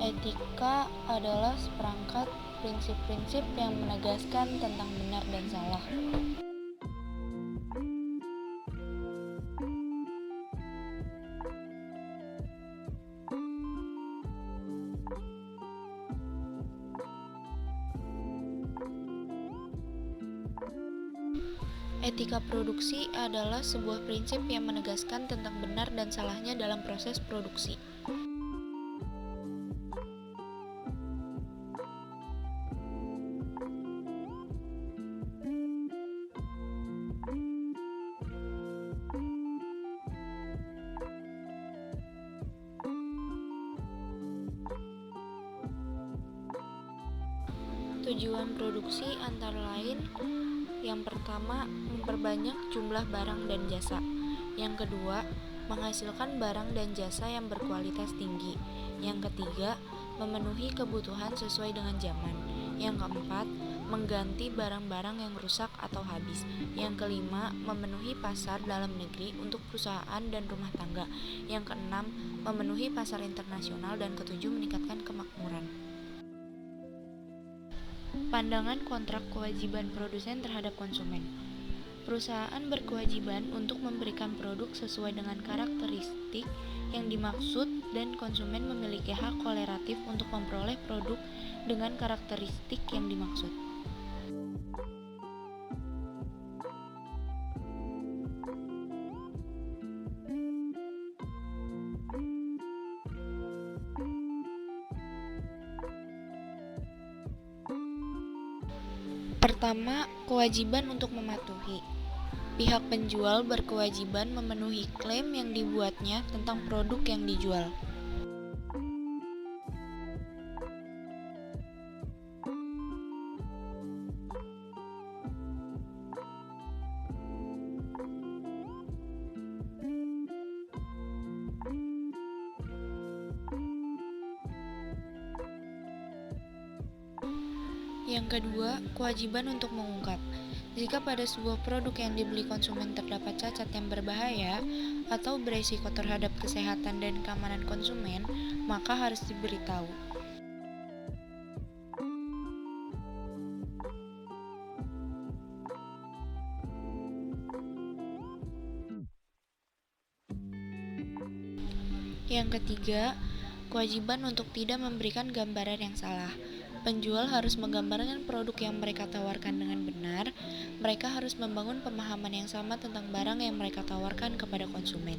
Etika adalah seperangkat prinsip-prinsip yang menegaskan tentang benar dan salah. Etika produksi adalah sebuah prinsip yang menegaskan tentang benar dan salahnya dalam proses produksi. Tujuan produksi antara lain: yang pertama, memperbanyak jumlah barang dan jasa. Yang kedua, menghasilkan barang dan jasa yang berkualitas tinggi. Yang ketiga, memenuhi kebutuhan sesuai dengan zaman. Yang keempat, mengganti barang-barang yang rusak atau habis. Yang kelima, memenuhi pasar dalam negeri untuk perusahaan dan rumah tangga. Yang keenam, memenuhi pasar internasional. Dan ketujuh, meningkatkan kemakmuran. Pandangan kontrak kewajiban produsen terhadap konsumen. Perusahaan berkewajiban untuk memberikan produk sesuai dengan karakteristik yang dimaksud dan konsumen memiliki hak koleratif untuk memperoleh produk dengan karakteristik yang dimaksud. Pertama, kewajiban untuk mematuhi. Pihak penjual berkewajiban memenuhi klaim yang dibuatnya tentang produk yang dijual. Yang kedua, kewajiban untuk mengungkap. Jika pada sebuah produk yang dibeli konsumen terdapat cacat yang berbahaya atau beresiko terhadap kesehatan dan keamanan konsumen, maka harus diberitahu. Yang ketiga, kewajiban untuk tidak memberikan gambaran yang salah. Penjual harus menggambarkan produk yang mereka tawarkan dengan benar. Mereka harus membangun pemahaman yang sama tentang barang yang mereka tawarkan kepada konsumen.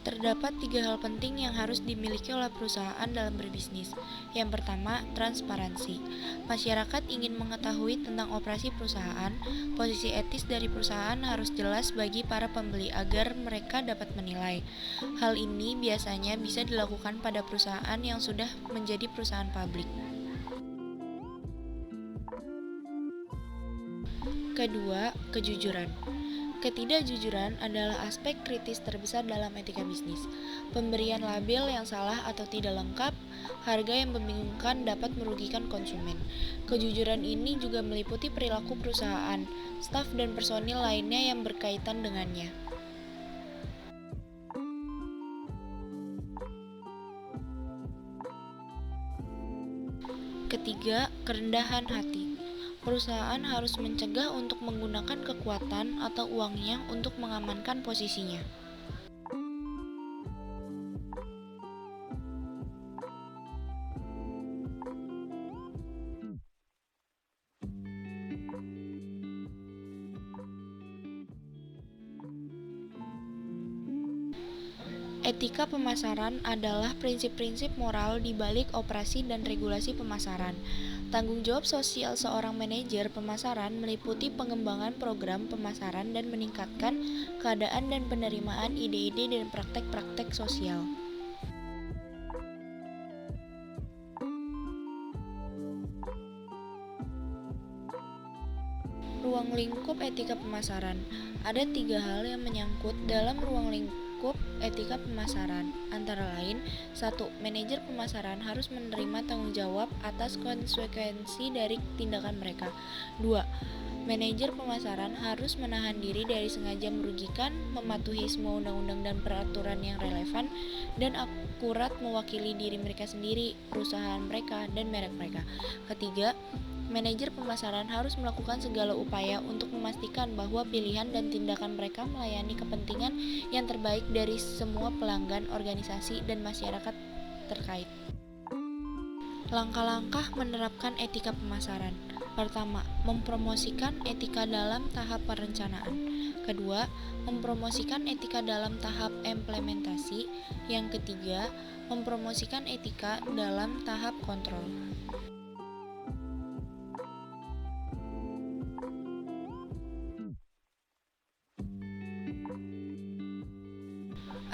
Terdapat 3 hal penting yang harus dimiliki oleh perusahaan dalam berbisnis. Yang pertama, transparansi. Masyarakat ingin mengetahui tentang operasi perusahaan. Posisi etis dari perusahaan harus jelas bagi para pembeli agar mereka dapat menilai. Hal ini biasanya bisa dilakukan pada perusahaan yang sudah menjadi perusahaan publik. Kedua, kejujuran. Ketidakjujuran adalah aspek kritis terbesar dalam etika bisnis. Pemberian label yang salah atau tidak lengkap, harga yang membingungkan dapat merugikan konsumen. Kejujuran ini juga meliputi perilaku perusahaan, staf dan personil lainnya yang berkaitan dengannya. Ketiga, kerendahan hati. Perusahaan harus mencegah untuk menggunakan kekuatan atau uangnya untuk mengamankan posisinya. Etika pemasaran adalah prinsip-prinsip moral di balik operasi dan regulasi pemasaran. Tanggung jawab sosial seorang manajer pemasaran meliputi pengembangan program pemasaran dan meningkatkan keadaan dan penerimaan ide-ide dan praktek-praktek sosial. Ruang lingkup etika pemasaran. Ada 3 hal yang menyangkut dalam ruang lingkup Skup etika pemasaran antara lain: 1. Manajer pemasaran harus menerima tanggung jawab atas konsekuensi dari tindakan mereka. 2. Manajer pemasaran harus menahan diri dari sengaja merugikan, mematuhi semua undang-undang dan peraturan yang relevan, dan akurat mewakili diri mereka sendiri, perusahaan mereka, dan merek mereka. Ketiga, manajer pemasaran harus melakukan segala upaya untuk memastikan bahwa pilihan dan tindakan mereka melayani kepentingan yang terbaik dari semua pelanggan, organisasi, dan masyarakat terkait. Langkah-langkah menerapkan etika pemasaran. Pertama, mempromosikan etika dalam tahap perencanaan. Kedua, mempromosikan etika dalam tahap implementasi. Yang ketiga, mempromosikan etika dalam tahap kontrol.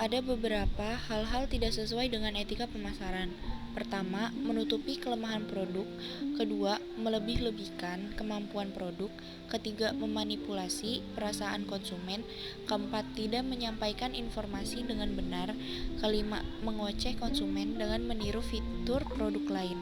Ada beberapa hal-hal tidak sesuai dengan etika pemasaran. Pertama, menutupi kelemahan produk. Kedua, melebih-lebihkan kemampuan produk. Ketiga, memanipulasi perasaan konsumen. Keempat, tidak menyampaikan informasi dengan benar. Kelima, mengoceh konsumen dengan meniru fitur produk lain.